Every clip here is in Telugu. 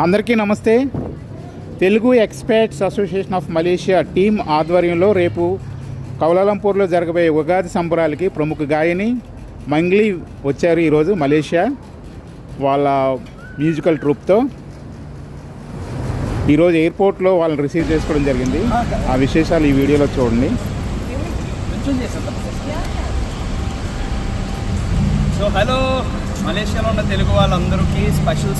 అందరికీ నమస్తే. Telugu experts association of Malaysia team ఆధ్వర్యంలో రేపు కౌలాలంపూర్లో జరగబోయే ఉగాది సంబరాలకి ప్రముఖ గాయని మంగ్లీ వచ్చారు ఈరోజు మలేషియా వాళ్ళ మ్యూజికల్ ట్రూప్తో. ఈరోజు ఎయిర్పోర్ట్లో వాళ్ళని రిసీవ్ చేసుకోవడం జరిగింది. ఆ విశేషాలు ఈ వీడియోలో చూడండి. సో హలో, మలేషియాలో ఉన్న తెలుగు వాళ్ళందరికీ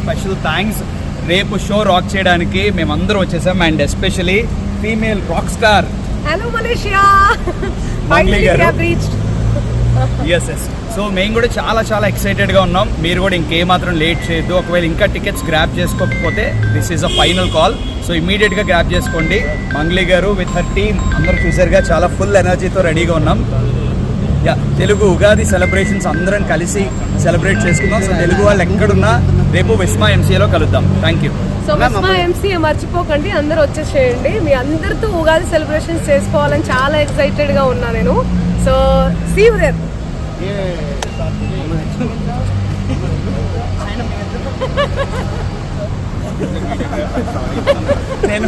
స్పెషల్ థ్యాంక్స్. రేపు షో రాక్ చేయడానికి మేమందరం వచ్చేసాం, and especially female rock star hello Malaysia Mangli garu. Yes so మేము కూడా చాలా ఎక్సైటెడ్గా ఉన్నాం. మీరు కూడా ఇంకేమాత్రం లేట్ చేయొద్దు. ఒకవేళ ఇంకా టికెట్స్ గ్రాప్ చేసుకోకపోతే this is a final call. So ఇమీడియట్గా గ్రాప్ చేసుకోండి. మంగ్లీ గారు విత్ హర్ టీమ్ అందరూ చూసారుగా, చాలా ఫుల్ ఎనర్జీతో రెడీగా ఉన్నాం. తెలుగు ఉగాది సెలబ్రేషన్స్ అందరం కలిసి సెలబ్రేట్ చేసుకుందాం. సో తెలుగు వాళ్ళు ఎక్కడున్నా రేపు విస్మా ఎంసీఏలో కలుద్దాం. Thank you. సో విస్మా ఎంసీఏ మర్చిపోకండి, అందరూ వచ్చేసేయండి. మీ అందరితో ఉగాది సెలబ్రేషన్స్ చేసుకోవాలని చాలా ఎక్సైటెడ్గా ఉన్నా నేను. So see you there. నేను